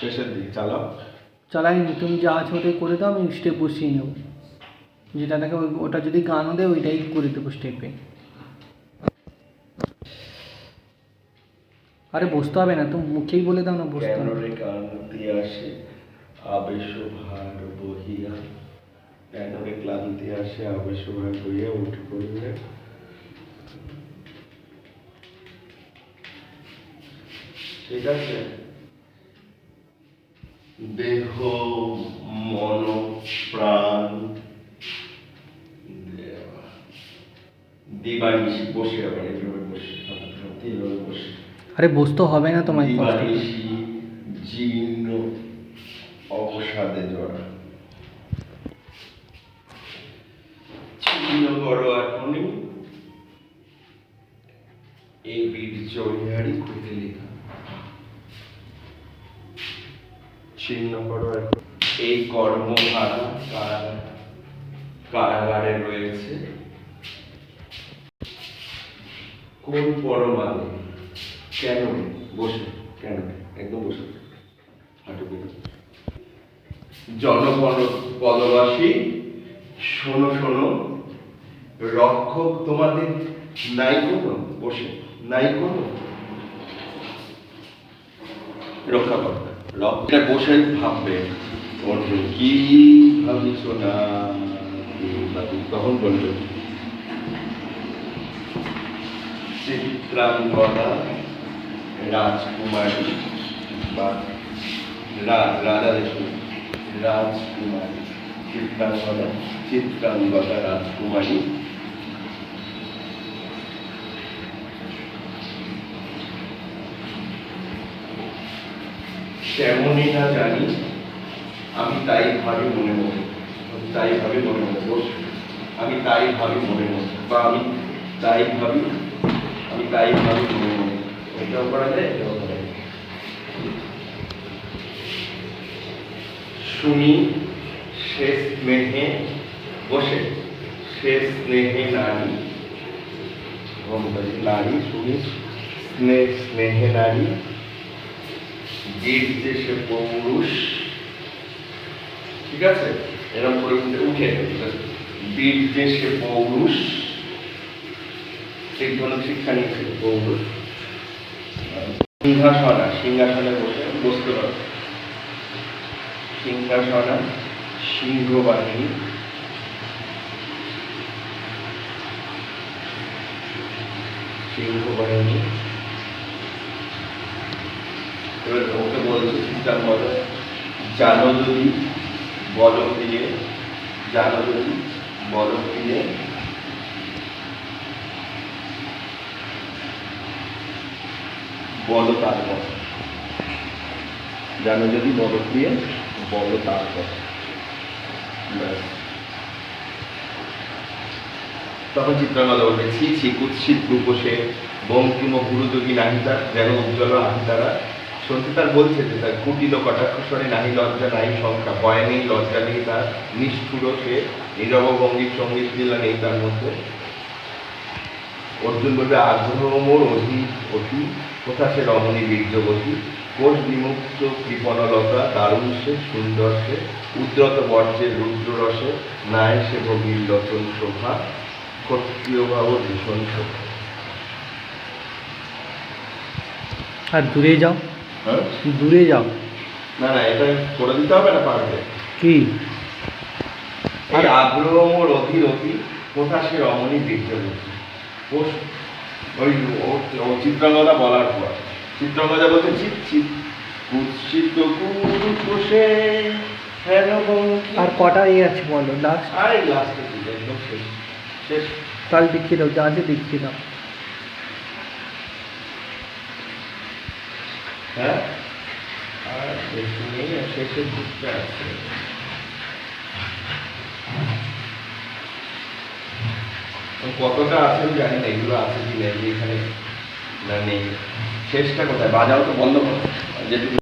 শেষের দিকে চালাও। চালাইনি, তুমি যা আছে ওটাই করে দাও, আমি স্টেপ বসিয়ে নেব। যেটা দেখে ওটা যদি গানও দেয় ওইটাই করে দেবো স্টেপে। আরে বসতে হবে না, তুমি মুখেই বলে দাও না বসতে হবে। কেন রে ক্লান্তি আসে আবেশ ভার বহিয়া, কেন রে ক্লান্তি আসে আবেশ ভার বহিয়া, উঠে পড়বে। ঠিক আছে। দেহ মন প্রাণ দিবানিশি বসে, আবার এইভাবে বসে, এইভাবে বসে। আরে বসতে হবে না তোমায়, দিবানিশি জীর্ণ অবসাদে জড়া, ছিন্ন করো এখনই এই বীর্য ইহারি খুঁজে লেখা। ছিন্ন করো এখন এই কর্মধারা কারাগারে রয়েছে। কোন পরমাণু? কেন বসে, কেন একদম বসে, হাঁটু পেতে। জনগণ পদবাসী শোনো শোনো, রক্ষক তোমাদের নাই কোনো, বসে নাই কোনো রক্ষা করতে। রক্ষা বসে ভাববে অর্জুন কি ভাবিস না, তখন বলবে চিত্রাঙ্গদা রাজকুমারী বা রাজা দেখুন রাজকুমারী, চিত্রাঙ্গদা রাজকুমারী তেমনই না জানি আমি, তাই ভাবে মনে মনে, তাই ভাবে মনে মনে বস, আমি তাই ভাবি মনে মনে, বা আমি তাই ভাবি, আমি তাই ভাবি মনে মনে। এটাও করা যায়, এটাও করা যায়। শুনি সে স্নেহে বসে, সে স্নেহে নারী, নারী শুনি স্নেহে নারী, বীর্যে সে পৌরুষ। ঠিক আছে, এরকম করে উঠে বীর্যে সে পৌরুষ, এই ধরনের শিক্ষা নিয়েছে পৌরুষ। সিংহাসনা, সিংহাসনে বসে বসতে পারো। সিংহাসনা সিংহবাহিনী, সিংহবাহিনী। এবার ওকে বলছে চিন্তা বলো, জানো যদি বলো ফিরে, জানো যদি বলো ফিরে, বলো তারপর, জানো যদি বলো ফিরে, বলো তারপর। তখন চিত্রাঙ্গদা বলবে ছি ছি কুৎসিত রূপসে বঙ্কিম গুরুযোগী নাহিতা, যেন উজ্জ্বল আহিতারা। সত্যি তার বলছে যে তার কুটিল কটাক্ষস্বরে নাহি লজ্জা নাই সংখ্যা, ভয় নেই লজ্জা নেই তার, নিষ্ঠুর সে নীরব ভঙ্গির সঙ্গীত দিলা নেই তার মধ্যে। অর্জুন বলবে আগ্রহ মোর অতি কোথা সে রমণী বীর্যবতী, কোষ বিমুক্ত কৃপণলতা দারুণ সে সুন্দর সে, উদ্রত বর্জ্যের রুদ্ররসে নায় সে ভগীর লোচন শোভা, ক্ষত্রিয় ভাব ভীষণ শোভা। আর দূরে যাও, হ্যাঁ দূরে যাও। না না, এটা করে দিতে হবে না, পারবে কি? আর আগ্রহ মোর অতি কোথা সে রমণী বীর্যবতী। ওই চিত্রাঙ্গদা বলার পর চিত্রাঙ্গদা বলছে চিৎ চিৎ কুৎসিত কুরুষে হেন বঙ্কিম। আর কটা আছে বলো লাস্ট? আরে লাস্টে একদম শেষ, শেষ। তাহলে দেখিয়ে দাও, যা আছে দেখিয়ে দাও। হ্যাঁ, আর বেশি নেই, শেষের দিকটা আছে। কতটা আছে আমি জানি না, এগুলো আছে কি নেই এখানে না নেই। শেষটা কোথায়? বাজাও তো বন্ধ করো যেটুকু